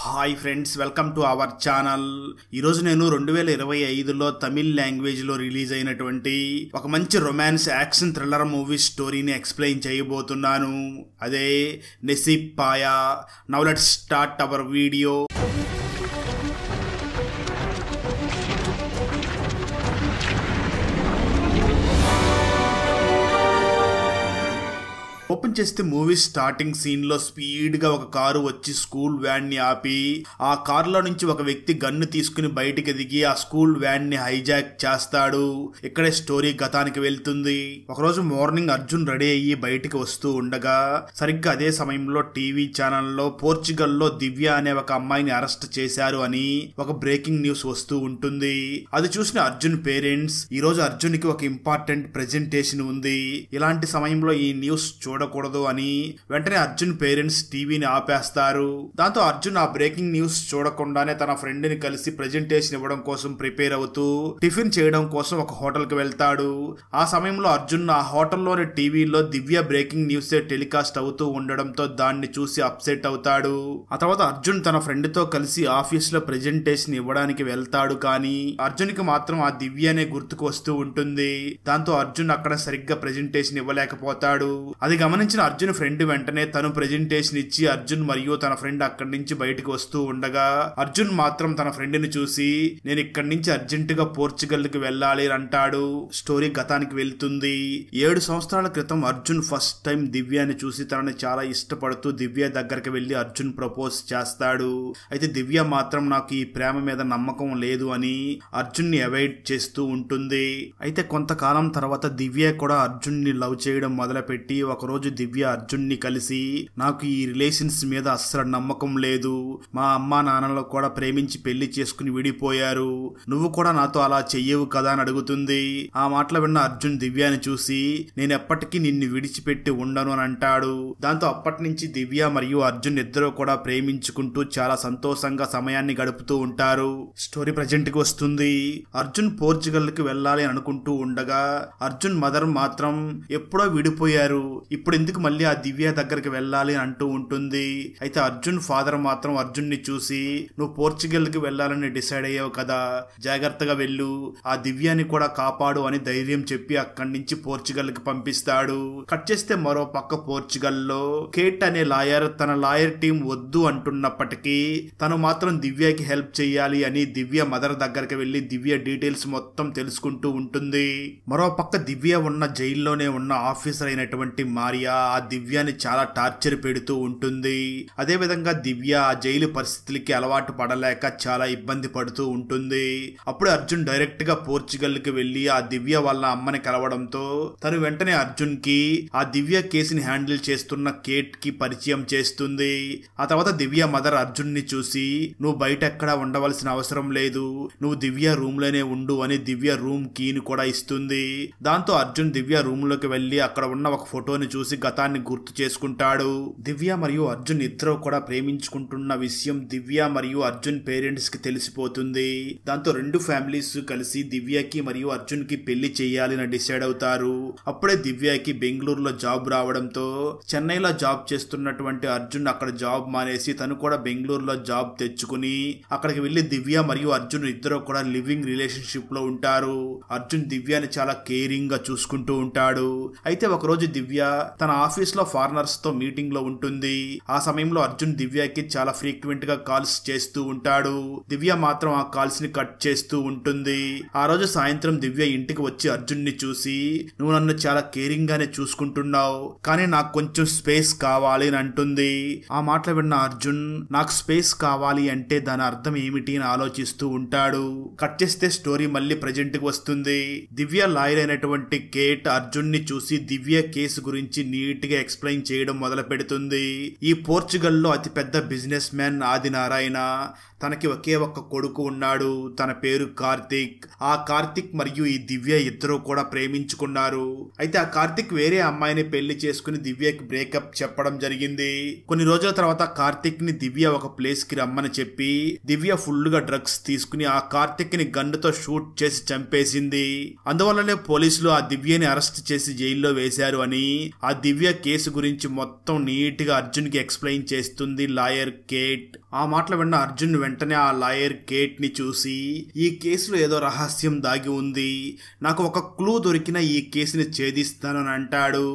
Hi friends, welcome to our channel. ఈరోజు నేను 2025లో తమిళ్ లాంగ్వేజ్లో రిలీజ్ అయినటువంటి ఒక మంచి రొమాన్స్ యాక్షన్ థ్రిల్లర్ మూవీ స్టోరీని ఎక్స్ప్లెయిన్ చేయబోతున్నాను. అదే Naseeb Paya. Now let's start our video. Open చేస్తే మూవీ స్టార్టింగ్ సీన్ లో స్పీడ్ గా ఒక కారు వచ్చి స్కూల్ వ్యాన్ ని ఆపి ఆ కారులో నుంచి ఒక వ్యక్తి గన్ను తీసుకుని బయటికి దిగి ఆ స్కూల్ వ్యాన్ ని హైజాక్ చేస్తాడు. ఇక్కడే స్టోరీ గతానికి వెళ్తుంది. ఒకరోజు మార్నింగ్ అర్జున్ రెడీ అయ్యి బయటికి వస్తూ ఉండగా సరిగ్గా అదే సమయంలో టీవీ ఛానల్లో పోర్చుగల్లో దివ్య అనే ఒక అమ్మాయిని అరెస్ట్ చేశారు అని ఒక బ్రేకింగ్ న్యూస్ వస్తూ ఉంటుంది. అది చూసిన అర్జున్ పేరెంట్స్, ఈ రోజు అర్జున్ కి ఒక ఇంపార్టెంట్ ప్రెజెంటేషన్ ఉంది, ఇలాంటి సమయంలో ఈ న్యూస్ చూడకూడదు అని వెంటనే అర్జున్ పేరెంట్స్ టీవీని ఆపేస్తారు. దాంతో అర్జున్ ఆ బ్రేకింగ్ న్యూస్ చూడకుండానే తన ఫ్రెండ్ ని కలిసి ప్రెజెంటేషన్ ఇవ్వడం కోసం ప్రిపేర్ అవుతూ టిఫిన్ చేయడం కోసం ఒక హోటల్ కి వెళ్తాడు. ఆ సమయంలో అర్జున్ ఆ హోటల్లోని టీవీలో దివ్య బ్రేకింగ్ న్యూస్ టెలికాస్ట్ అవుతూ ఉండడంతో దాన్ని చూసి అప్సెట్ అవుతాడు. ఆ తర్వాత అర్జున్ తన ఫ్రెండ్ తో కలిసి ఆఫీస్ లో ప్రెజెంటేషన్ ఇవ్వడానికి వెళ్తాడు. కానీ అర్జున్ కి మాత్రం ఆ దివ్యనే గుర్తుకు వస్తూ ఉంటుంది. దాంతో అర్జున్ అక్కడ సరిగ్గా ప్రెజెంటేషన్ ఇవ్వలేకపోతాడు. అది గమనించిన అర్జున్ ఫ్రెండ్ వెంటనే తను ప్రెజెంటేషన్ ఇచ్చి అర్జున్ మరియు తన ఫ్రెండ్ అక్కడి నుంచి బయటకు వస్తూ ఉండగా అర్జున్ మాత్రం తన ఫ్రెండ్ ని చూసి నేను ఇక్కడి నుంచి అర్జెంట్ గా పోర్చుగల్ కి వెళ్ళాలి అంటాడు. స్టోరీ గతానికి వెళ్తుంది. 7 సంవత్సరాల క్రితం అర్జున్ ఫస్ట్ టైం దివ్యాని చూసి తనని చాలా ఇష్టపడుతూ దివ్య దగ్గరికి వెళ్లి అర్జున్ ప్రపోజ్ చేస్తాడు. అయితే దివ్య మాత్రం నాకు ఈ ప్రేమ మీద నమ్మకం లేదు అని అర్జున్ ని అవాయిడ్ చేస్తూ ఉంటుంది. అయితే కొంతకాలం తర్వాత దివ్య కూడా అర్జున్ ని లవ్ చేయడం మొదలుపెట్టి ఒకరోజు దివ్య అర్జున్ ని కలిసి నాకు ఈ రిలేషన్స్ మీద అస్సలు నమ్మకం లేదు, మా అమ్మా నాన్నలు కూడా ప్రేమించి పెళ్లి చేసుకుని విడిపోయారు, నువ్వు కూడా నాతో అలా చెయ్యవు కదా అని అడుగుతుంది. ఆ మాటలు విన్న అర్జున్ దివ్యాని చూసి నేను ఎప్పటికీ నిన్ను విడిచిపెట్టి ఉండను అని అంటాడు. దాంతో అప్పటి నుంచి దివ్య మరియు అర్జున్ ఇద్దరు కూడా ప్రేమించుకుంటూ చాలా సంతోషంగా సమయాన్ని గడుపుతూ ఉంటారు. స్టోరీ ప్రజెంట్ కి వస్తుంది. అర్జున్ పోర్చుగల్ కి వెళ్ళాలి అనుకుంటూ ఉండగా అర్జున్ మదర్ మాత్రం ఎప్పుడో విడిపోయారు, ఇప్పుడు ఎందుకు మళ్ళీ ఆ దివ్య దగ్గరికి వెళ్ళాలి అని అంటూ ఉంటుంది. అయితే అర్జున్ ఫాదర్ మాత్రం అర్జున్ ని చూసి నువ్వు పోర్చుగల్ కి వెళ్ళాలని డిసైడ్ అయ్యావు కదా, జాగ్రత్తగా వెళ్ళు, ఆ దివ్యాని కూడా కాపాడు అని ధైర్యం చెప్పి అక్కడి నుంచి పోర్చుగల్ కి పంపిస్తాడు. కట్ చేస్తే మరో పక్క పోర్చుగల్ లో కేట్ అనే లాయర్ తన లాయర్ టీం వద్దు అంటున్నప్పటికీ తను మాత్రం దివ్యకి హెల్ప్ చేయాలి అని దివ్య మదర్ దగ్గరికి వెళ్లి దివ్య డీటెయిల్స్ మొత్తం తెలుసుకుంటూ ఉంటుంది. మరో పక్క దివ్య ఉన్న జైల్లోనే ఉన్న ఆఫీసర్ అయినటువంటి మారియా ఆ దివ్యాని చాలా టార్చర్ పెడుతూ ఉంటుంది. అదే విధంగా దివ్య ఆ జైలు పరిస్థితులకి అలవాటు పడలేక చాలా ఇబ్బంది పడుతూ ఉంటుంది. అప్పుడు అర్జున్ డైరెక్ట్ గా పోర్చుగల్ కి వెళ్లి ఆ దివ్య వాళ్ళ అమ్మని కలవడంతో తను వెంటనే అర్జున్ కి ఆ దివ్య కేసుని హ్యాండిల్ చేస్తున్న కేట్ కి పరిచయం చేస్తుంది. ఆ తర్వాత దివ్య మదర్ అర్జున్ ని చూసి నువ్వు బయట ఎక్కడా ఉండవలసిన అవసరం లేదు, నువ్వు దివ్య రూమ్ లోనే ఉండు అని దివ్య రూమ్ కీని కూడా ఇస్తుంది. దాంతో అర్జున్ దివ్య రూమ్ లోకి వెళ్లి అక్కడ ఉన్న ఒక ఫోటోని చూసి గతాన్ని గుర్తు చేసుకుంటాడు. దివ్య మరియు అర్జున్ ఇద్దరు కూడా ప్రేమించుకుంటున్న విషయం దివ్య మరియు అర్జున్ పేరెంట్స్ కి తెలిసిపోతుంది. దాంతో రెండు ఫ్యామిలీస్ కలిసి దివ్యకి మరియు అర్జున్ కి పెళ్లి చేయాలని డిసైడ్ అవుతారు. అప్పుడే దివ్యకి బెంగళూరులో జాబ్ రావడంతో చెన్నైలో జాబ్ చేస్తున్నటువంటి అర్జున్ అక్కడ జాబ్ మానేసి తను కూడా బెంగళూరులో జాబ్ తెచ్చుకుని అక్కడికి వెళ్లి దివ్య మరియు అర్జున్ ఇద్దరు కూడా లివింగ్ రిలేషన్షిప్ లో ఉంటారు. అర్జున్ దివ్యని చాలా కేరింగ్ గా చూసుకుంటూ ఉంటాడు. అయితే ఒకరోజు దివ్య తన ఆఫీస్ లో ఫారినర్స్ తో మీటింగ్ లో ఉంటుంది. ఆ సమయంలో అర్జున్ దివ్యకి చాలా ఫ్రీక్వెంట్ గా కాల్స్ చేస్తూ ఉంటాడు. దివ్య మాత్రం ఆ కాల్స్ ని కట్ చేస్తూ ఉంటుంది. ఆ రోజు సాయంత్రం దివ్య ఇంటికి వచ్చి అర్జున్ ని చూసి నువ్వు నన్ను చాలా కేరింగ్ గానే చూసుకుంటున్నావు, కానీ నాకు కొంచెం స్పేస్ కావాలి అని అంటుంది. ఆ మాటలు విన్న అర్జున్ నాకు స్పేస్ కావాలి అంటే దాని అర్థం ఏమిటి అని ఆలోచిస్తూ ఉంటాడు. కట్ చేస్తే స్టోరీ మళ్ళీ ప్రెజెంట్ కి వస్తుంది. దివ్య లాయర్ అయినటువంటి కేట్ అర్జున్ ని చూసి దివ్య కేసు గురించి నీట్ గా ఎక్స్ప్లెయిన్ చేయడం మొదలు పెడుతుంది. ఈ పోర్చుగల్ లో అతి పెద్ద బిజినెస్ మ్యాన్ ఆది నారాయణ, తనకి ఒకే ఒక్క కొడుకు ఉన్నాడు, తన పేరు కార్తిక్. ఆ కార్తిక్ మరియు ఈ దివ్య ఇద్దరు కూడా ప్రేమించుకున్నారు. అయితే ఆ కార్తిక్ వేరే అమ్మాయిని పెళ్లి చేసుకుని దివ్యకి బ్రేకప్ చెప్పడం జరిగింది. కొన్ని రోజుల తర్వాత కార్తిక్ ని దివ్య ఒక ప్లేస్ కి రమ్మని చెప్పి దివ్య ఫుల్ గా డ్రగ్స్ తీసుకుని ఆ కార్తిక్ ని గన్నుతో షూట్ చేసి చంపేసింది. అందువల్లనే పోలీసులు ఆ దివ్యని అరెస్ట్ చేసి జైల్లో వేశారు అని ఆ దివ్య కేసు గురించి మొత్తం నీట్ గా అర్జున్ కి ఎక్స్ప్లెయిన్ చేస్తుంది లాయర్ కేట్. ఆ మాటలు విన్న అర్జున్ వెంటనే ఆ లాయర్ కేట్ ని చూసి, ఈ కేసులో ఏదో రహస్యం దాగి ఉంది, నాకు ఒక క్లూ దొరికిన ఈ కేసుని ఛేదిస్తానని అంటాడు.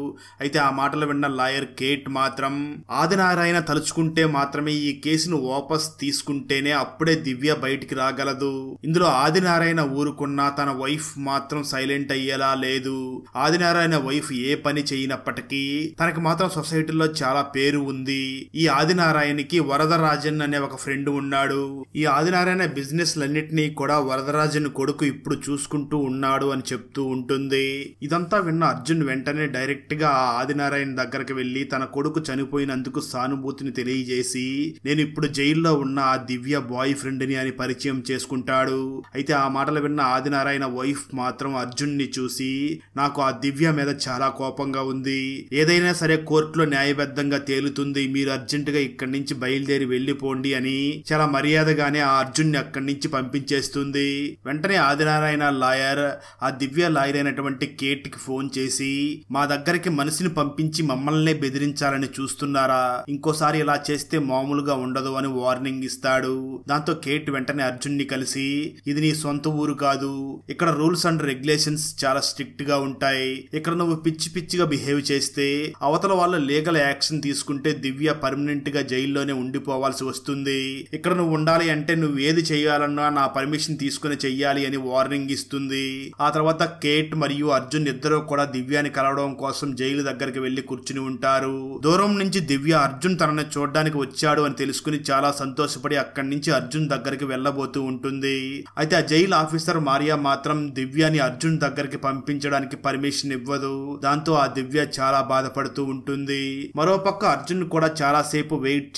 అయితే ఆ మాటలు విన్న లాయర్ కేట్ మాత్రం, ఆదినారాయణ తలుచుకుంటే మాత్రమే ఈ కేసును వాపస్ తీసుకుంటేనే అప్పుడే దివ్య బయటికి రాగలదు. ఇందులో ఆదినారాయణ ఊరుకున్నా తన వైఫ్ మాత్రం సైలెంట్ అయ్యేలా లేదు. ఆదినారాయణ వైఫ్ ఏ పని చేయనప్పటికీ తనకి మాత్రం సొసైటీలో చాలా పేరు ఉంది. ఈ ఆదినారాయణకి వరదరాజన్ అనే ఒక ఫ్రెండ్ ఉన్నాడు. ఈ ఆదినారాయణ బిజినెస్ లన్నిటినీ కూడా వరదరాజన్ కొడుకు ఇప్పుడు చూసుకుంటూ ఉన్నాడు అని చెప్తూ ఉంటుంది. ఇదంతా విన్న అర్జున్ వెంటనే డైరెక్ట్ గా ఆ ఆదినారాయణ దగ్గరికి వెళ్లి తన కొడుకు చనిపోయినందుకు సానుభూతిని తెలియజేసి, నేను ఇప్పుడు జైల్లో ఉన్న ఆ దివ్య బాయ్ ఫ్రెండ్ ని అని పరిచయం చేసుకుంటాడు. అయితే ఆ మాటలు విన్న ఆదినారాయణ వైఫ్ మాత్రం అర్జున్ ని చూసి, నాకు ఆ దివ్య మీద చాలా కోపంగా ఉంది, ఏదైనా సరే కోర్టులో న్యాయబద్ధంగా తేలుతుంది, మీరు అర్జెంట్ గా ఇక్కడి నుంచి బయలుదేరి వెళ్లిపోండి అని చాలా మర్యాదగానే ఆ అర్జున్ ని అక్కడి నుంచి పంపించేస్తుంది. వెంటనే ఆదినారాయణ లాయర్ ఆ దివ్య లాయర్ అయినటువంటి కేట్ కి ఫోన్ చేసి, మా దగ్గరికి మనిషిని పంపించి మమ్మల్నే బెదిరించాలని చూస్తున్నారా, ఇంకోసారి ఇలా చేస్తే మామూలుగా ఉండదు అని వార్నింగ్ ఇస్తాడు. దాంతో కేట్ వెంటనే అర్జున్ ని కలిసి, ఇది నీ సొంత ఊరు కాదు, ఇక్కడ రూల్స్ అండ్ రెగ్యులేషన్స్ చాలా స్ట్రిక్ట్ గా ఉంటాయి, ఇక్కడ నువ్వు పిచ్చి పిచ్చిగా బిహేవ్ చేస్తే అవతల వాళ్ళు లీగల్ యాక్షన్ తీసుకుంటే దివ్య పర్మనెంట్ గా జైల్లోనే ఉండిపోవాల్సి వస్తుంది, ఇక్కడ నువ్వు ఉండాలి అంటే నువ్వు ఏది చేయాలన్నా నా పర్మిషన్ తీసుకుని చెయ్యాలి అని వార్నింగ్ ఇస్తుంది. ఆ తర్వాత కేట్ మరియు అర్జున్ ఇద్దరు కూడా దివ్యాని కలవడం కోసం జైలు దగ్గరికి వెళ్లి కూర్చుని ఉంటారు. దూరం నుంచి దివ్య అర్జున్ తనని చూడడానికి వచ్చాడు అని తెలుసుకుని చాలా సంతోషపడి అక్కడి నుంచి అర్జున్ దగ్గరికి వెళ్లబోతూ ఉంటుంది. అయితే ఆ జైలు ఆఫీసర్ మారియా మాత్రం దివ్యాని అర్జున్ దగ్గరికి పంపించడానికి పర్మిషన్ ఇవ్వదు. దాంతో ఆ దివ్య చాలా బాధపడుతూ ఉంటుంది. మరోపక్క అర్జున్ కూడా చాలా సేపు వెయిట్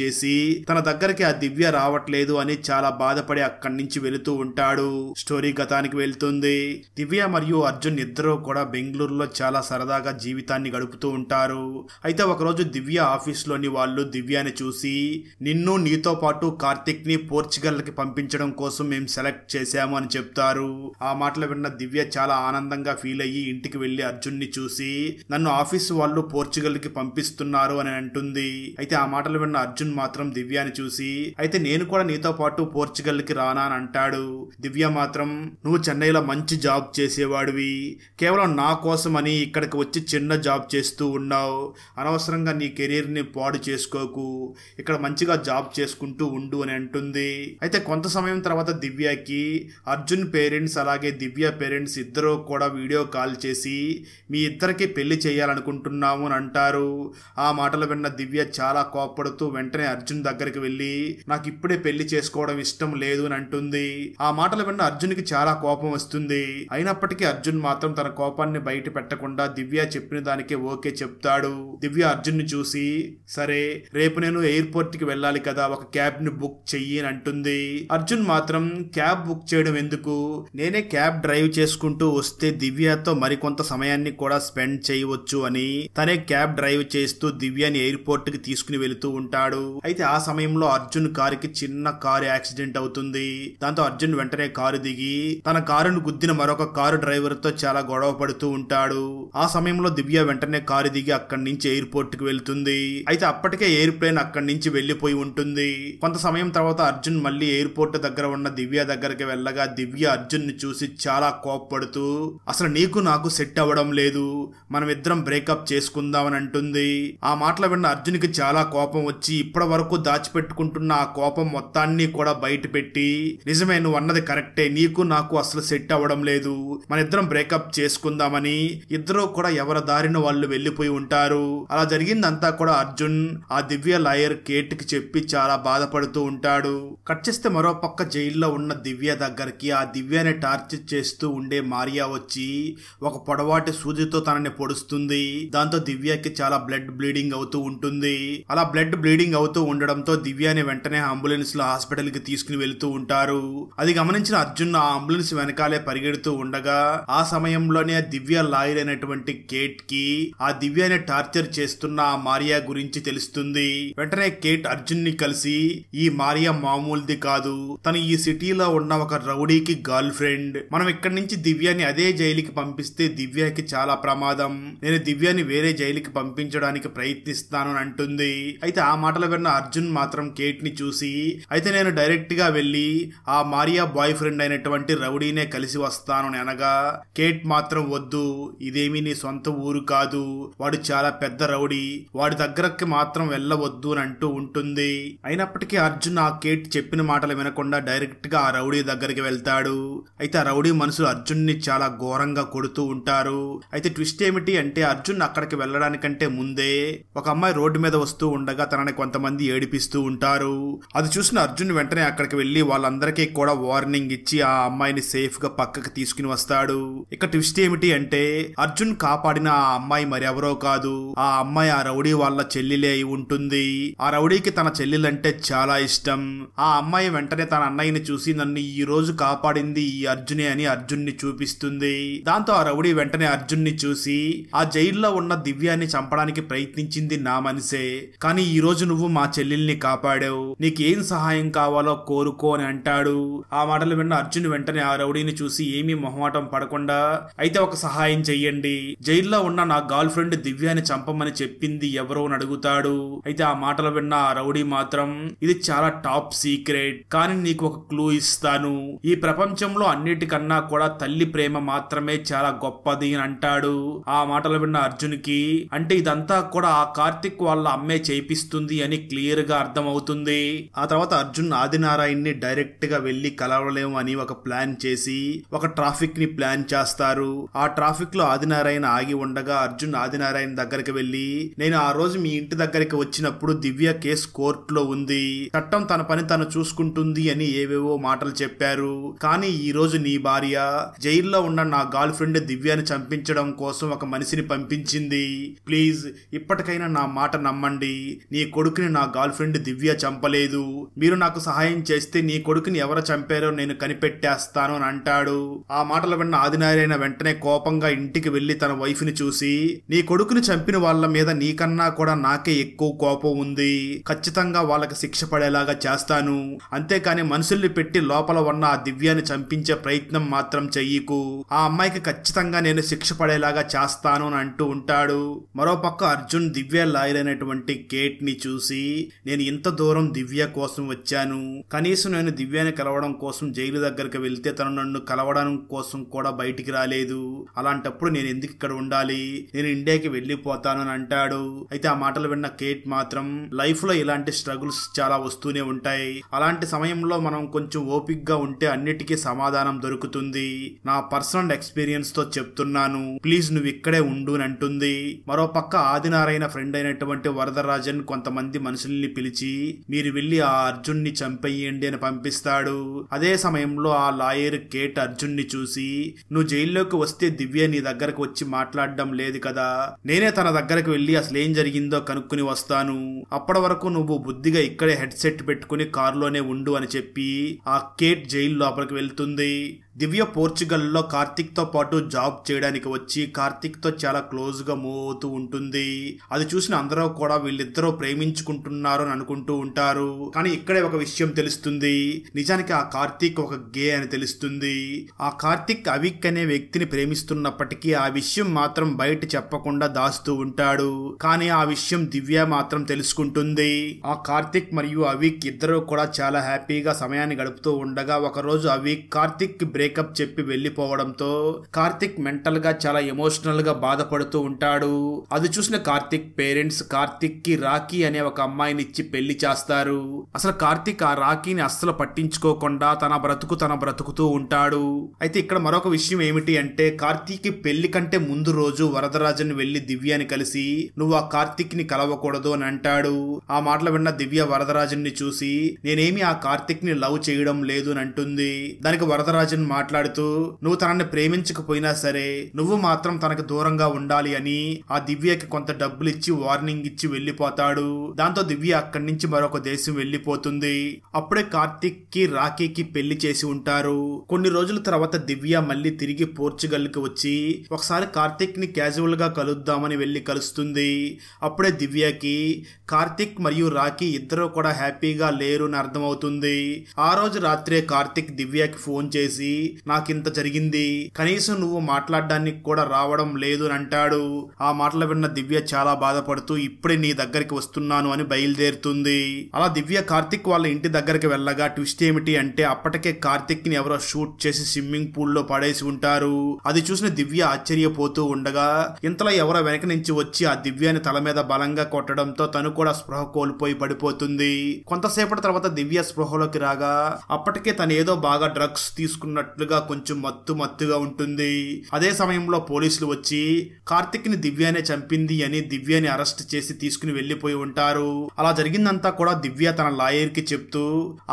చేసి తన దగ్గరికి ఆ దివ్య రావట్లేదు అని చాలా బాధపడి అక్కడి నుంచి వెళుతూ ఉంటాడు. స్టోరీ గతానికి వెళ్తుంది. దివ్య మరియు అర్జున్ ఇద్దరు కూడా బెంగళూరులో చాలా సరదాగా జీవితాన్ని గడుపుతూ ఉంటారు. అయితే ఒకరోజు దివ్య ఆఫీస్ లోని వాళ్ళు దివ్యాని చూసి, నిన్ను నీతో పాటు కార్తిక్ ని పోర్చుగల్ కి పంపించడం కోసం మేము సెలెక్ట్ చేశాము అని చెప్తారు. ఆ మాటలు విన్న దివ్య చాలా ఆనందంగా ఫీల్ అయ్యి ఇంటికి వెళ్లి అర్జున్ ని చూసి, నన్ను ఆఫీస్ వాళ్ళు పోర్చుగల్ కి పంపిస్తున్నారు అని అంటుంది. అయితే ఆ మాటలు విన్న అర్జున్ మాత్రం దివ్యాని చూసి, అయితే నేను కూడా నీతో పాటు పోర్చుగల్ కి రానా అని అంటాడు. దివ్య మాత్రం, నువ్వు చెన్నైలో మంచి జాబ్ చేసేవాడివి, కేవలం నా కోసం అని ఇక్కడికి వచ్చి చిన్న జాబ్ చేస్తూ ఉన్నావు, అనవసరంగా నీ కెరీర్ ని పాడు చేసుకోకు, ఇక్కడ మంచిగా జాబ్ చేసుకుంటూ ఉండు అని అంటుంది. అయితే కొంత సమయం తర్వాత దివ్యకి అర్జున్ పేరెంట్స్ అలాగే దివ్య పేరెంట్స్ ఇద్దరు కూడా వీడియో కాల్ చేసి, మీ ఇద్దరికి పెళ్లి చేయాలనుకుంటున్నాము అని అంటారు. ఆ మాటలు విన్న దివ్య చాలా కోప్పడుతూ వెంటనే అర్జున్ దగ్గరికి వెళ్లి, నాకు ఇప్పుడే పెళ్లి చేసుకోవడం ఇష్టం లేదు అని అంటుంది. ఆ మాటలు విన్న అర్జున్ కి చాలా కోపం వస్తుంది. అయినప్పటికీ అర్జున్ మాత్రం తన కోపాన్ని బయట పెట్టకుండా దివ్య చెప్పిన దానికే ఓకే చెప్తాడు. దివ్య అర్జున్ ని చూసి, సరే రేపు నేను ఎయిర్పోర్ట్ కి వెళ్ళాలి కదా, ఒక క్యాబ్ ని బుక్ చెయ్యి అని అంటుంది. అర్జున్ మాత్రం, క్యాబ్ బుక్ చేయడం ఎందుకు, నేనే క్యాబ్ డ్రైవ్ చేసుకుంటూ వస్తే దివ్యతో మరికొంత సమయాన్ని కూడా స్పెండ్ చేయవచ్చు అని తనే క్యాబ్ డ్రైవ్ చేస్తూ దివ్యని ఎయిర్పోర్ట్ కి తీసుకుని వెళుతూ ఉంటాడు. అయితే ఆ సమయంలో అర్జున్ కారుకి చిన్న కారు యాక్సిడెంట్ అవుతుంది. దాంతో అర్జున్ వెంటనే కారు దిగి తన కారును గుద్దిన మరొక కారు డ్రైవర్ తో చాలా గొడవ పడుతూ ఉంటాడు. ఆ సమయంలో దివ్య వెంటనే కారు దిగి అక్కడి నుంచి ఎయిర్పోర్ట్ కి వెళ్తుంది. అయితే అప్పటికే ఎయిర్ప్లేన్ అక్కడి నుంచి వెళ్లిపోయి ఉంటుంది. కొంత సమయం తర్వాత అర్జున్ మళ్ళీ ఎయిర్పోర్ట్ దగ్గర ఉన్న దివ్య దగ్గరికి వెళ్ళగా దివ్య అర్జున్ ని చూసి చాలా కోప్పడుతూ, అసలు నీకు నాకు సెట్ అవ్వడం లేదు, మనం ఇద్దరం బ్రేకప్ చేసుకుందామని అంటుంది. ఆ మాటలు విన్న అర్జున్ కి చాలా కోపం వచ్చి ఇప్పటి వరకు దాచిపెట్టుకుంటున్న ఆ కోపం మొత్తాన్ని కూడా బయట పెట్టి, నిజమే నువ్వు అన్నది కరెక్టే, నీకు నాకు అసలు సెట్ అవ్వడం లేదు, మన ఇద్దరం బ్రేకప్ చేసుకుందామని ఇద్దరు కూడా ఎవరి దారిన వాళ్ళు వెళ్లిపోయి ఉంటారు. అలా జరిగిందంతా కూడా అర్జున్ ఆ దివ్య లాయర్ కేట్ కి చెప్పి చాలా బాధపడుతూ ఉంటాడు. కట్ చేస్తే మరో పక్క జైల్లో ఉన్న దివ్య దగ్గరికి ఆ దివ్యని టార్చర్ చేస్తూ ఉండే మారియా వచ్చి ఒక పొడవాటి సూదితో తనని పొడుస్తుంది. దాంతో దివ్యకి చాలా బ్లడ్ బ్లీడింగ్ అవుతూ ఉంటుంది. అలా బ్లడ్ బ్లీడింగ్ అవుతూ ఉండడంతో దివ్యాని వెంటనే అంబులెన్స్ లో హాస్పిటల్ కి తీసుకుని వెళ్తూ ఉంటారు. అది గమనించిన అర్జున్ ఆ అంబులెన్స్ వెనకాలే పరిగెడుతూ ఉండగా ఆ సమయంలోనే దివ్య లాయర్ అయినటువంటి కేట్ కి ఆ దివ్యాని టార్చర్ చేస్తున్న ఆ మారియా గురించి తెలుస్తుంది. వెంటనే కేట్ అర్జున్ ని కలిసి, ఈ మారియా మామూలుది కాదు, తను ఈ సిటీలో ఉన్న ఒక రౌడీకి గర్ల్ ఫ్రెండ్, మనం ఇక్కడి నుంచి దివ్యాని అదే జైలుకి పంపిస్తే దివ్యకి చాలా ప్రమాదం, నేను దివ్యాని వేరే జైలుకి పంపించడానికి ప్రయత్నిస్తాను అని అంటుంది. అయితే ఆ మాటలు విన్న అర్జున్ మాత్రం కేట్ ని చూసి, అయితే నేను డైరెక్ట్ గా వెళ్లి ఆ మారియా బాయ్ ఫ్రెండ్ అయినటువంటి రౌడీనే కలిసి వస్తాను అని అనగా, కేట్ మాత్రం వద్దు, ఇదేమీ నీ సొంత ఊరు కాదు, వాడు చాలా పెద్ద రౌడీ, వాడి దగ్గరకి మాత్రం వెళ్ళవద్దు అని అంటూ ఉంటుంది. అయినప్పటికీ అర్జున్ ఆ కేట్ చెప్పిన మాటలు వినకుండా డైరెక్ట్ గా ఆ రౌడీ దగ్గరికి వెళ్తాడు. అయితే ఆ రౌడీ మనుషులు అర్జున్ ని చాలా ఘోరంగా కొడుతూ ఉంటారు. అయితే ట్విస్ట్ ఏమిటి అంటే అర్జున్ అక్కడికి వెళ్ళడానికంటే ముందే ఒక అమ్మాయి రోడ్డు మీద వస్తూ ఉండగా తనని కొంతమంది ఏడిపిస్తూ ఉంటారు. అది చూసిన అర్జున్ వెంటనే అక్కడికి వెళ్లి వాళ్ళందరికీ కూడా వార్నింగ్ ఇచ్చి ఆ అమ్మాయిని సేఫ్ గా పక్కకి తీసుకుని వస్తాడు. ఇక ట్విస్ట్ ఏమిటి అంటే అర్జున్ కాపాడిన ఆ అమ్మాయి మరెవరో కాదు, ఆ అమ్మాయి ఆ రౌడీ వాళ్ళ చెల్లెలే అయి ఉంటుంది. ఆ రౌడీకి తన చెల్లెలంటే చాలా ఇష్టం. ఆ అమ్మాయి వెంటనే తన అన్నయ్యని చూసి, నన్ను ఈ రోజు కాపాడింది ఈ అర్జునే అని అర్జున్ ని చూపిస్తుంది. దాంతో ఆ రౌడీ వెంటనే అర్జున్ ని చూసి, ఆ జైల్లో ఉన్న దివ్యాన్ని చంపడానికి ప్రయత్నించింది నా మనసే, కానీ ఈ రోజు నువ్వు మా చెల్లెల్ని కాపాడావు, నీకేం సహాయం కావాలో కోరుకో అని అంటాడు. ఆ మాటలు విన్న అర్జున్ వెంటనే ఆ రౌడీని చూసి ఏమీ మొహమాటం పడకుండా, అయితే ఒక సహాయం చెయ్యండి, జైల్లో ఉన్న నా గర్ల్ ఫ్రెండ్ దివ్యాని చంపమని చెప్పింది ఎవరో అని అడుగుతాడు. అయితే ఆ మాటలు విన్న ఆ రౌడీ మాత్రం, ఇది చాలా టాప్ సీక్రెట్, కానీ నీకు ఒక క్లూ ఇస్తాను, ఈ ప్రపంచంలో అన్నిటికన్నా కూడా తల్లి ప్రేమ మాత్రమే చాలా గొప్పది అని అంటాడు. ఆ మాటలు విన్న అర్జున్ కి, అంటే ఇదంతా కూడా ఆ కార్తిక్ వాళ్ళ అమ్మే చేపిస్తుంది అని క్లియర్ గా అర్థమవుతుంది. ఆ తర్వాత అర్జున్ ఆదినారాయణ్ ని డైరెక్ట్ గా వెళ్లి కలవలేము అని ఒక ప్లాన్ చేసి ఒక ట్రాఫిక్ ని ప్లాన్ చేస్తారు. ఆ ట్రాఫిక్ లో ఆదినారాయణ ఆగి ఉండగా అర్జున్ ఆదినారాయణ దగ్గరికి వెళ్లి, నేను ఆ రోజు మీ ఇంటి దగ్గరికి వచ్చినప్పుడు దివ్య కేసు కోర్టులో ఉంది, చట్టం తన పని తను చూసుకుంటుంది అని ఏవేవో మాటలు చెప్పారు, కానీ ఈ రోజు నీ భార్య జైల్లో ఉన్న నా గర్ల్ ఫ్రెండ్ దివ్యాని చంపించడం కోసం ఒక మనిషిని పంపించింది, ప్లీజ్ ఇప్పటికైనా నా మాట నమ్మండి, నీ కొడుకుని నా గర్ల్ ఫ్రెండ్ దివ్య చంపలేదు, మీరు నాకు సహాయం చేస్తే నీ కొడుకుని ఎవరు చంపారో నేను కనిపెట్టేస్తాను అని అంటాడు. ఆ మాటలు విన్న ఆదినారాయణ వెంటనే కోపంగా ఇంటికి వెళ్లి తన వైఫ్ ని చూసి, నీ కొడుకుని చంపిన వాళ్ళ మీద నీకన్నా కూడా నాకే ఎక్కువ కోపం ఉంది, ఖచ్చితంగా వాళ్ళకి శిక్ష పడేలాగా చేస్తాను, అంతేకాని మనుషుల్ని పెట్టి లోపల ఉన్న ఆ దివ్యాన్ని చంపించే ప్రయత్నం మాత్రం చెయ్యకు, ఆ అమ్మాయికి ఖచ్చితంగా నేను శిక్ష పడేలాగా చేస్తాను అని అంటూ ఉంటాడు. మరోపక్క అర్జున్ దివ్య లాయర్ అయినటువంటి కేట్ ని చూసి, నేను ఇంత దూరం దివ్య కోసం వచ్చాను, కనీసం నేను దివ్యాని కలవడం కోసం జైలు దగ్గరికి వెళ్తే తను నన్ను కలవడం కోసం కూడా బయటికి రాలేదు, అలాంటప్పుడు నేను ఎందుకు ఇక్కడ ఉండాలి, నేను ఇండియాకి వెళ్ళిపోతాను అని అంటాడు. అయితే ఆ మాటలు విన్న కేట్ మాత్రం, లైఫ్ లో ఇలాంటి స్ట్రగుల్స్ చాలా వస్తూనే ఉంటాయి, అలాంటి సమయంలో మనం కొంచెం ఓపిక్ గా ఉంటే అన్నిటికీ సమాధానం దొరుకుతుంది, నా పర్సనల్ ఎక్స్పీరియన్స్ తో చెప్తున్నాను, ప్లీజ్ నువ్వు ఇక్కడే ఉండు అని అంటుంది. మరోపక్క ఆదినారాయణ ఫ్రెండ్ అయినటువంటి వరదరాజన్ కొంతమంది మనుషుల్ని పిలిచి, మీరు వెళ్లి ఆ అర్జున్ ని చంపేయండి అని పంపిస్తాడు. అదే సమయంలో ఆ లాయర్ కేట్ అర్జున్ ని చూసి, నువ్వు జైల్లోకి వస్తే దివ్య నీ దగ్గరకు వచ్చి మాట్లాడడం లేదు కదా, నేనే తన దగ్గరకు వెళ్లి అసలు ఏం జరిగిందో కనుక్కుని వస్తాను, అప్పటి వరకు నువ్వు బుద్ధిగా ఇక్కడే హెడ్ సెట్ పెట్టుకుని కారులోనే ఉండు అని చెప్పి ఆ కేట్ జైలు లోపలికి వెళ్తుంది. దివ్య పోర్చుగల్ లో కార్తిక్ తో పాటు జాబ్ చేయడానికి వచ్చి కార్తిక్ తో చాలా క్లోజ్ గా మూవ్ అవుతూ ఉంటుంది. అది చూసిన అందరూ కూడా వీళ్ళిద్దరూ ప్రేమించుకుంటున్నారు అని అనుకుంటూ ఉంటారు. కానీ ఇక్కడే ఒక విషయం తెలుస్తుంది, నిజానికి ఆ కార్తిక్ ఒక గే అని తెలుస్తుంది. ఆ కార్తిక్ అవిక్ అనే వ్యక్తిని ప్రేమిస్తున్నప్పటికీ ఆ విషయం మాత్రం బయట చెప్పకుండా దాస్తూ ఉంటాడు. కానీ ఆ విషయం దివ్య మాత్రం తెలుసుకుంటుంది. ఆ కార్తిక్ మరియు అవిక్ ఇద్దరు కూడా చాలా హ్యాపీగా సమయాన్ని గడుపుతూ ఉండగా ఒక రోజు అవిక్ కార్తిక్ బ్రేకప్ చెప్పి వెళ్లిపోవడంతో కార్తిక్ మెంటల్ గా చాలా ఎమోషనల్ గా బాధపడుతూ ఉంటాడు. అది చూసిన కార్తిక్ పేరెంట్స్ కార్తిక్ కి రాఖీ అనే ఒక అమ్మాయిని ఇచ్చి పెళ్లి చేస్తారు. అసలు కార్తిక్ ఆ రాఖీని అస్సలు పట్టించుకోకుండా తన బ్రతుకుతూ ఉంటాడు. అయితే ఇక్కడ మరొక విషయం ఏమిటి అంటే కార్తిక్ పెళ్లి కంటే ముందు రోజు వరదరాజన్ వెళ్లి దివ్యాని కలిసి, నువ్వు ఆ కార్తిక్ ని కలవకూడదు అని అంటాడు. ఆ మాటలు విన్న దివ్య వరదరాజన్ ని చూసి, నేనేమి ఆ కార్తిక్ ని లవ్ చేయడం లేదు అని అంటుంది. దానికి వరదరాజన్ మాట్లాడుతూ, నువ్వు తనని ప్రేమించకపోయినా సరే నువ్వు మాత్రం తనకు దూరంగా ఉండాలి అని ఆ దివ్యకి కొంత డబ్బులు ఇచ్చి వార్నింగ్ ఇచ్చి వెళ్లిపోతాడు. దాంతో దివ్య అక్కడి నుంచి మరొక దేశం వెళ్లిపోతుంది. అప్పుడే కార్తిక్ కి రాఖీకి పెళ్లి చేసి ఉంటారు. కొన్ని రోజుల తర్వాత దివ్య మళ్ళీ తిరిగి పోర్చుగల్ కి వచ్చి ఒకసారి కార్తిక్ ని క్యాజువల్ గా కలుద్దామని వెళ్లి కలుస్తుంది. అప్పుడే దివ్యకి కార్తిక్ మరియు రాఖీ ఇద్దరు కూడా హ్యాపీగా లేరు అని అర్థమవుతుంది. ఆ రోజు రాత్రే కార్తిక్ దివ్యకి ఫోన్ చేసి, నాకింత జరిగింది, కనీసం నువ్వు మాట్లాడడానికి కూడా రావడం లేదు అని అంటాడు. ఆ మాటలు విన్న దివ్య చాలా బాధపడుతూ ఇప్పుడే నీ దగ్గరికి వస్తున్నాను అని బయలుదేరుతుంది. అలా దివ్య కార్తిక్ వాళ్ళ ఇంటి దగ్గరికి వెళ్ళగా ట్విస్ట్ ఏమిటి అంటే అప్పటికే కార్తిక్ ని ఎవరో షూట్ చేసి స్విమ్మింగ్ పూల్ లో పడేసి ఉంటారు. అది చూసిన దివ్య ఆశ్చర్యపోతూ ఉండగా ఇంతలో ఎవరో వెనక నుంచి వచ్చి ఆ దివ్యాని తల మీద బలంగా కొట్టడంతో తను కూడా స్పృహ కోల్పోయి పడిపోతుంది. కొంతసేపటి తర్వాత దివ్య స్పృహలోకి రాగా అప్పటికే తను ఏదో బాగా డ్రగ్స్ తీసుకున్నట్లుగా కొంచెం మత్తుగా ఉంటుంది. అదే సమయంలో పోలీసులు వచ్చి కార్తిక్ ని దివ్యానే చంపింది అని దివ్యాని అరెస్ట్ చేసి తీసుకుని వెళ్లిపోయి ఉంటారు. అలా జరిగిందంతా కూడా దివ్య తన లాయర్ కి చెప్తూ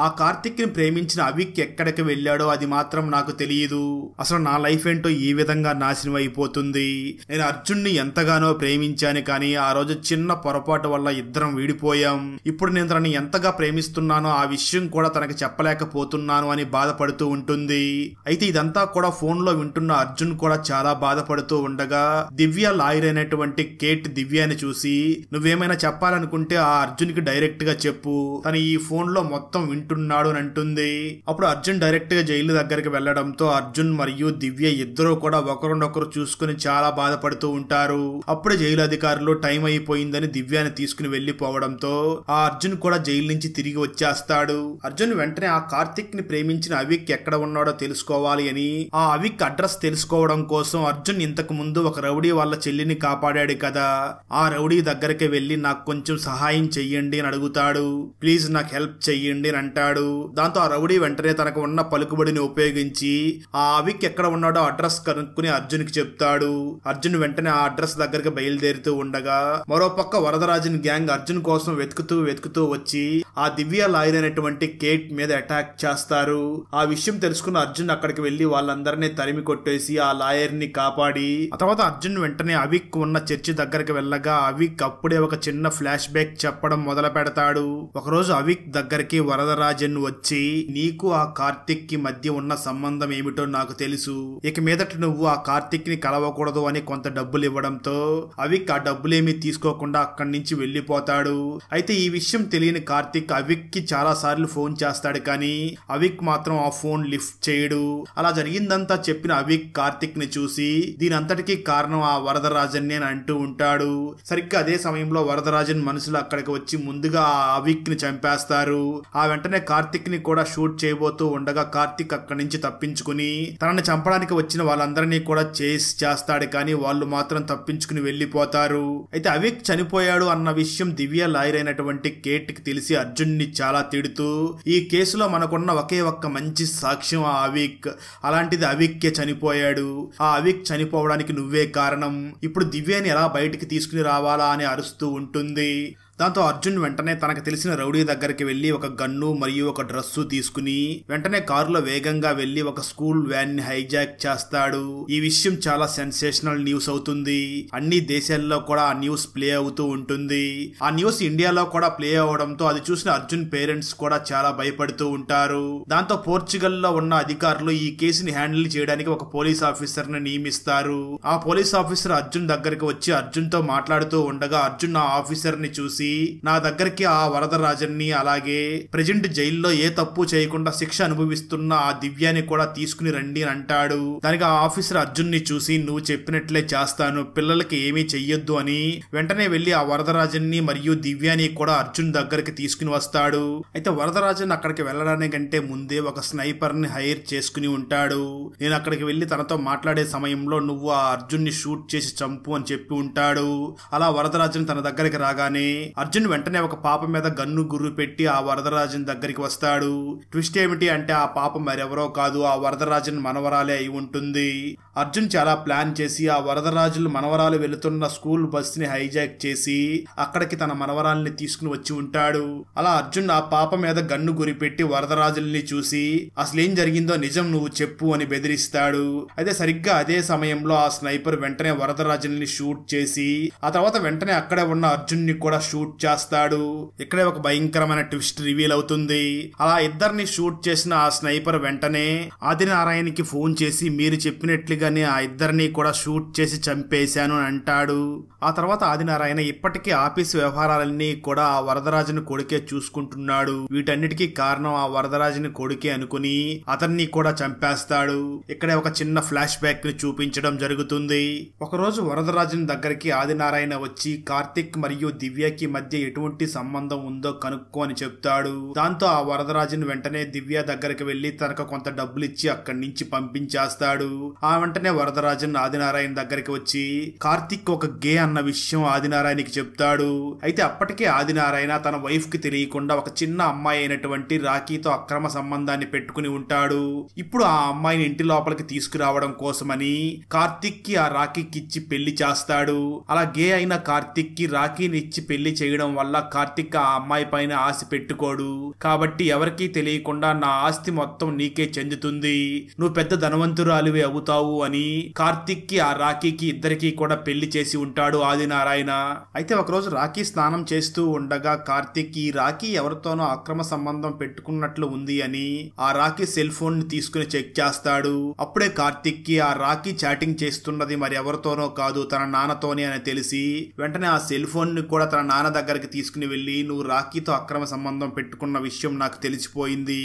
ఆ కార్తిక్ ని ప్రేమించిన అవిక్ ఎక్కడికి వెళ్ళాడో అది మాత్రం నాకు తెలియదు, అసలు నా లైఫ్ ఏంటో ఈ విధంగా నాశనం అయిపోతుంది. నేను అర్జున్ని ఎంతగానో ప్రేమించాను కానీ ఆ రోజు చిన్న పొరపాటు వల్ల ఇద్దరం విడిపోయాం. ఇప్పుడు నేను తనని ఎంతగా ప్రేమిస్తున్నానో ఆ విషయం కూడా తనకి చెప్పలేకపోతున్నాను అని బాధపడుతూ ఉంటుంది. అయితే ఇదంతా కూడా ఫోన్ లో వింటున్న అర్జున్ కూడా చాలా బాధపడుతూ ఉండగా దివ్య లాయర్ అయినటువంటి కేట్ దివ్యాని చూసి నువ్వేమైనా చెప్పాలనుకుంటే ఆ అర్జున్ కి డైరెక్ట్ గా చెప్పు, తను ఈ ఫోన్ లో మొత్తం వింటున్నాడు అని అంటుంది. అప్పుడు అర్జున్ డైరెక్ట్ గా జైలు దగ్గరికి వెళ్లడంతో అర్జున్ మరియు దివ్య ఇద్దరు కూడా ఒకరినొకరు చూసుకుని చాలా బాధపడుతూ ఉంటారు. అప్పుడు జైలు అధికారులు టైం అయిపోయిందని దివ్యాని తీసుకుని వెళ్లిపోవడంతో ఆ అర్జున్ కూడా జైలు నుంచి తిరిగి వచ్చేస్తాడు. అర్జున్ వెంటనే ఆ కార్తిక్ ని ప్రేమించిన అవిక్ ఎక్కడ ఉన్నాడో తెలుసుకోవాలి అని ఆ అవిక్ అడ్రస్ తెలుసుకోవడం కోసం అర్జున్ ఇంతకు ముందు ఒక రౌడీ వాళ్ళ చెల్లిని కాపాడాడు కదా, ఆ రౌడీ దగ్గరికి వెళ్లి నాకు కొంచెం సహాయం చెయ్యండి అని అడుగుతాడు. ప్లీజ్ నాకు హెల్ప్ చెయ్యండి అని అంటాడు. దాంతో ఆ రౌడీ వెంటనే తనకు ఉన్న పలుకుబడిని ఉపయోగించి ఆ అవిక్ ఎక్కడ ఉన్నాడో అడ్రస్ కనుక్కుని అర్జున్ కి చెప్తాడు. అర్జున్ వెంటనే ఆ అడ్రస్ దగ్గరికి బయలుదేరుతూ ఉండగా మరోపక్క వరదరాజన్ గ్యాంగ్ అర్జున్ కోసం వెతుకుతూ వచ్చి ఆ దివ్య లాయర్ అయినటువంటి కేట్ మీద అటాక్ చేస్తారు. ఆ విషయం తెలుసుకున్న అర్జున్ అక్కడికి వెళ్లి వాళ్ళందరినీ తరిమి కొట్టేసి ఆ లాయర్ ని కాపాడి ఆ తర్వాత అర్జున్ వెంటనే అవిక్ ఉన్న చర్చి దగ్గరికి వెళ్ళగా అవిక్ అప్పుడే ఒక చిన్న ఫ్లాష్ బ్యాక్ చెప్పడం మొదలు పెడతాడు. ఒకరోజు అవిక్ దగ్గరికి వరదరాజన్ వచ్చి నీకు ఆ కార్తిక్ కి మధ్య ఉన్న సంబంధం ఏమిటో నాకు తెలుసు, ఇక మీదట నువ్వు ఆ కార్తిక్ ని కలవకూడదు అని కొంత డబ్బులు ఇవ్వడంతో అవిక్ ఆ డబ్బులేమీ తీసుకోకుండా అక్కడి నుంచి వెళ్లిపోతాడు. అయితే ఈ విషయం తెలియని కార్తిక్ అవిక్ కి చాలా సార్లు ఫోన్ చేస్తాడు కానీ అవిక్ మాత్రం ఆ ఫోన్ లిఫ్ట్ చేయడు. అలా జరిగిందంతా చెప్పిన అవిక్ కార్తిక్ ని చూసి దీనంతటికీ కారణం ఆ వరదరాజన్ అని అంటూ ఉంటాడు. సరిగ్గా అదే సమయంలో వరదరాజన్ మనుషులు అక్కడికి వచ్చి ముందుగా ఆ అవిక్ ని చంపేస్తారు. ఆ వెంటనే కార్తిక్ ని కూడా షూట్ చేయబోతూ ఉండగా కార్తిక్ అక్కడి నుంచి తప్పించుకుని తనని చంపడానికి వచ్చిన వాళ్ళందరినీ కూడా చేస్తాడు కానీ వాళ్ళు మాత్రం తప్పించుకుని వెళ్లిపోతారు. అయితే అవిక్ చనిపోయాడు అన్న విషయం దివ్య లాయర్ అయినటువంటి కేట్ కి తెలిసి అర్జున్ ని చాలా తిడుతూ ఈ కేసులో మనకున్న ఒకే ఒక్క మంచి సాక్ష్యం ఆ అవిక్, అలాంటిది అవిక్కే చనిపోయాడు, ఆ అవిక్ చనిపోవడానికి నువ్వే కారణం, ఇప్పుడు దివ్యని ఎలా బయటికి తీసుకుని రావాలా అని అరుస్తూ ఉంటుంది. దాంతో అర్జున్ వెంటనే తనకు తెలిసిన రౌడీ దగ్గరికి వెళ్లి ఒక గన్ను మరియు ఒక డ్రస్సు తీసుకుని వెంటనే కారులో వేగంగా వెళ్లి ఒక స్కూల్ వ్యాన్ ని హైజాక్ చేస్తాడు. ఈ విషయం చాలా సెన్సేషనల్ న్యూస్ అవుతుంది. అన్ని దేశాల్లో కూడా ఆ న్యూస్ ప్లే అవుతూ ఉంటుంది. ఆ న్యూస్ ఇండియాలో కూడా ప్లే అవడంతో అది చూసిన అర్జున్ పేరెంట్స్ కూడా చాలా భయపడుతూ ఉంటారు. దాంతో పోర్చుగల్ లో ఉన్న అధికారులు ఈ కేసుని హ్యాండిల్ చేయడానికి ఒక పోలీస్ ఆఫీసర్ ని నియమిస్తారు. ఆ పోలీస్ ఆఫీసర్ అర్జున్ దగ్గరికి వచ్చి అర్జున్ తో మాట్లాడుతూ ఉండగా అర్జున్ ఆ ఆఫీసర్ ని చూసి నా దగ్గరికి ఆ వరదరాజన్ని అలాగే ప్రెజెంట్ జైల్లో ఏ తప్పు చేయకుండా శిక్ష అనుభవిస్తున్న ఆ దివ్యాని కూడా తీసుకుని రండి అని అంటాడు. దానికి ఆ ఆఫీసర్ అర్జున్ ని చూసి నువ్వు చెప్పినట్లే చేస్తాను, పిల్లలకి ఏమీ చెయ్యొద్దు అని వెంటనే వెళ్లి ఆ వరదరాజన్ని మరియు దివ్యాని కూడా అర్జున్ దగ్గరికి తీసుకుని వస్తాడు. అయితే వరదరాజన్ అక్కడికి వెళ్లడానికంటే ముందే ఒక స్నైపర్ ని హైర్ చేసుకుని ఉంటాడు. నేను అక్కడికి వెళ్లి తనతో మాట్లాడే సమయంలో నువ్వు ఆ అర్జున్ ని షూట్ చేసి చంపు అని చెప్పి ఉంటాడు. అలా వరదరాజన్ తన దగ్గరికి రాగానే అర్జున్ వెంటనే ఒక పాప మీద గన్ను గుర్రు పెట్టి ఆ వరదరాజన్ దగ్గరికి వస్తాడు. ట్విస్ట్ ఏమిటి అంటే ఆ పాప మరెవరో కాదు, ఆ వరదరాజన్ మనవరాలే అయి ఉంటుంది. అర్జున్ చాలా ప్లాన్ చేసి ఆ వరదరాజులు మనవరాలు వెళుతున్న స్కూల్ బస్ ని హైజాక్ చేసి అక్కడికి తన మనవరాల్ని తీసుకుని వచ్చి ఉంటాడు. అలా అర్జున్ ఆ పాప మీద గన్ను గురిపెట్టి వరదరాజుల్ని చూసి అసలేం జరిగిందో నిజం నువ్వు చెప్పు అని బెదిరిస్తాడు. అయితే సరిగ్గా అదే సమయంలో ఆ స్నైపర్ వెంటనే వరదరాజుల్ని షూట్ చేసి ఆ తర్వాత వెంటనే అక్కడే ఉన్న అర్జున్ ని కూడా షూట్ చేస్తాడు. ఇక్కడే ఒక భయంకరమైన ట్విస్ట్ రివీల్ అవుతుంది. అలా ఇద్దరిని షూట్ చేసిన ఆ స్నైపర్ వెంటనే ఆదినారాయణకి ఫోన్ చేసి మీరు చెప్పినట్లుగా తెలియగానే ఆ ఇద్దరిని కూడా షూట్ చేసి చంపేశాను అని అంటాడు. ఆ తర్వాత ఆదినారాయణ ఇప్పటికీ ఆఫీసు వ్యవహారాలన్నీ కూడా ఆ వరదరాజుని కొడుకే చూసుకుంటున్నాడు. వీటన్నిటికీ కారణం ఆ వరదరాజుని కొడుకే అనుకుని అతన్ని కూడా చంపేస్తాడు. ఇక్కడే ఒక చిన్న ఫ్లాష్ బ్యాక్ ని చూపించడం జరుగుతుంది. ఒకరోజు వరదరాజుని దగ్గరికి ఆదినారాయణ వచ్చి కార్తిక్ మరియు దివ్యకి మధ్య ఎటువంటి సంబంధం ఉందో కనుక్కో అని చెప్తాడు. దాంతో ఆ వరదరాజుని వెంటనే దివ్య దగ్గరికి వెళ్లి తనకు కొంత డబ్బులు ఇచ్చి అక్కడి నుంచి పంపించేస్తాడు. ఆ వెంటనే వరదరాజన్ ఆదినారాయణ దగ్గరికి వచ్చి కార్తిక్ ఒక గే అన్న విషయం ఆదినారాయణకి చెప్తాడు. అయితే అప్పటికే ఆదినారాయణ తన వైఫ్ కి తెలియకుండా ఒక చిన్న అమ్మాయి అయినటువంటి రాఖీతో అక్రమ సంబంధాన్ని పెట్టుకుని ఉంటాడు. ఇప్పుడు ఆ అమ్మాయిని ఇంటి లోపలికి తీసుకురావడం కోసమని కార్తిక్ కి ఆ రాఖీకి ఇచ్చి పెళ్లి చేస్తాడు. అలా గే అయిన కార్తిక్ కి రాఖీని ఇచ్చి పెళ్లి చేయడం వల్ల కార్తిక్ ఆ అమ్మాయి పైన ఆశ పెట్టుకోడు. కాబట్టి ఎవరికీ తెలియకుండా నా ఆస్తి మొత్తం నీకే చెందుతుంది, నువ్వు పెద్ద ధనవంతురాలివి అవుతావు అని కార్తిక్ కి ఆ రాఖీకి ఇద్దరికి కూడా పెళ్లి చేసి ఉంటాడు ఆదినారాయణ. అయితే ఒకరోజు రాఖీ స్నానం చేస్తూ ఉండగా కార్తిక్ ఈ రాఖీ ఎవరితోనో అక్రమ సంబంధం పెట్టుకున్నట్లు ఉంది అని ఆ రాఖీ సెల్ ఫోన్ ని తీసుకుని చెక్ చేస్తాడు. అప్పుడే కార్తిక్ కి ఆ రాఖీ చాటింగ్ చేస్తున్నది మరి ఎవరితోనో కాదు తన నాన్నతోనే అని తెలిసి వెంటనే ఆ సెల్ ఫోన్ ని కూడా తన నాన్న దగ్గరికి తీసుకుని వెళ్లి నువ్వు రాఖీతో అక్రమ సంబంధం పెట్టుకున్న విషయం నాకు తెలిసిపోయింది,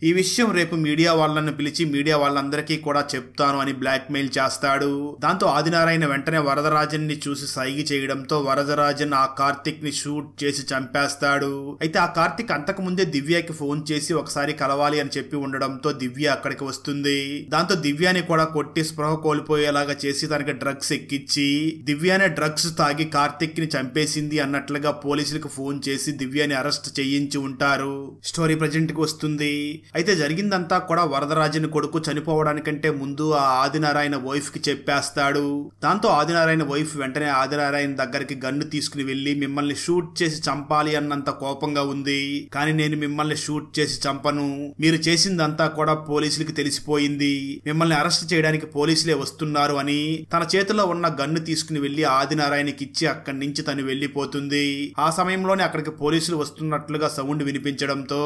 ఈ విషయం రేపు మీడియా వాళ్ళని పిలిచి మీడియా వాళ్ళందరికీ కూడా చెప్తాను అని బ్లాక్ మెయిల్ చేస్తాడు. దాంతో ఆదినారాయణ వెంటనే వరదరాజన్ ని చూసి సైగి చేయడంతో వరదరాజన్ ఆ కార్తిక్ ని షూట్ చేసి చంపేస్తాడు. అయితే ఆ కార్తిక్ అంతకు ముందే దివ్యకి ఫోన్ చేసి ఒకసారి కలవాలి అని చెప్పి ఉండడంతో దివ్య అక్కడికి వస్తుంది. దాంతో దివ్యాని కూడా కొట్టి స్పృహ కోల్పోయేలాగా చేసి తనకి డ్రగ్స్ ఎక్కించి దివ్యానే డ్రగ్స్ తాగి కార్తిక్ ని చంపేసింది అన్నట్లుగా పోలీసులకు ఫోన్ చేసి దివ్యాని అరెస్ట్ చేయించి ఉంటారు. స్టోరీ ప్రజెంట్ కి వస్తుంది. అయితే జరిగిందంతా కూడా వరదరాజన్ కొడుకు చనిపోవడానికంటే ముందు ఆ ఆదినారాయణ వైఫ్ కి చెప్పేస్తాడు. దాంతో ఆదినారాయణ వైఫ్ వెంటనే ఆదినారాయణ దగ్గరికి గన్ను తీసుకుని వెళ్లి మిమ్మల్ని షూట్ చేసి చంపాలి అన్నంత కోపంగా ఉంది, కానీ నేను మిమ్మల్ని షూట్ చేసి చంపను, మీరు చేసిందంతా కూడా పోలీసులకి తెలిసిపోయింది, మిమ్మల్ని అరెస్ట్ చేయడానికి పోలీసులే వస్తున్నారు అని తన చేతిలో ఉన్న గన్ను తీసుకుని వెళ్లి ఆదినారాయణకి ఇచ్చి అక్కడి నుంచి తను వెళ్లిపోతుంది. ఆ సమయంలోనే అక్కడికి పోలీసులు వస్తున్నట్లుగా సౌండ్ వినిపించడంతో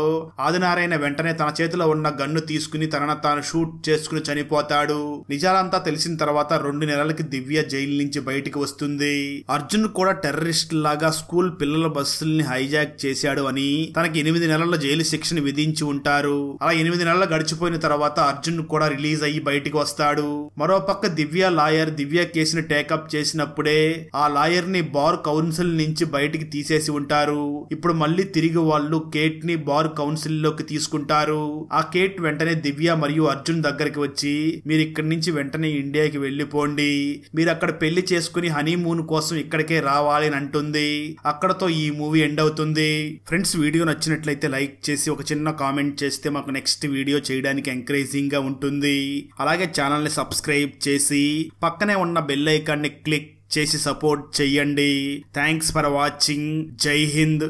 ఆదినారాయణ వెంటనే తన చేతిలో ఉన్న గన్ను తీసుకుని తనను తాను షూట్ చేసుకుని చనిపోతాడు. నిజాలంతా తెలిసిన తర్వాత 2 నెలలకి దివ్య జైలు నుంచి బయటికి వస్తుంది. అర్జున్ కూడా టెర్రరిస్ట్ లాగా స్కూల్ పిల్లల బస్సుల్ని హైజాక్ చేశాడు అని తనకి 8 నెలల జైలు శిక్షను విధించి ఉంటారు. అలా 8 నెలలు గడిచిపోయిన తర్వాత అర్జున్ కూడా రిలీజ్ అయ్యి బయటికి వస్తాడు. మరోపక్క దివ్య లాయర్ దివ్య కేసుని టేకప్ చేసినప్పుడే ఆ లాయర్ ని బార్ కౌన్సిల్ నుంచి బయటికి తీసేసి ఉంటారు. ఇప్పుడు మళ్ళీ తిరిగి వాళ్ళు కేట్ ని బార్ కౌన్సిల్ లోకి తీసుకుంటారు. ఆ కేట్ వెంటనే దివ్య మరియు అర్జున్ దగ్గరికి వచ్చి మీరు ఇక్కడి నుంచి వెంటనే ఇండియాకి వెళ్లిపోండి, మీరు అక్కడ పెళ్లి చేసుకుని హనీమూన్ కోసం ఇక్కడికే రావాలి అని అంటుంది. అక్కడతో ఈ మూవీ ఎండ్ అవుతుంది. ఫ్రెండ్స్, వీడియో నచ్చినట్లయితే లైక్ చేసి ఒక చిన్న కామెంట్ చేస్తే మాకు నెక్స్ట్ వీడియో చేయడానికి ఎంకరేజింగ్ గా ఉంటుంది. అలాగే ఛానల్ ని సబ్స్క్రైబ్ చేసి పక్కనే ఉన్న బెల్ ఐకాన్ ని క్లిక్ చేసి సపోర్ట్ చెయ్యండి. Thanks for watching. జై హింద్.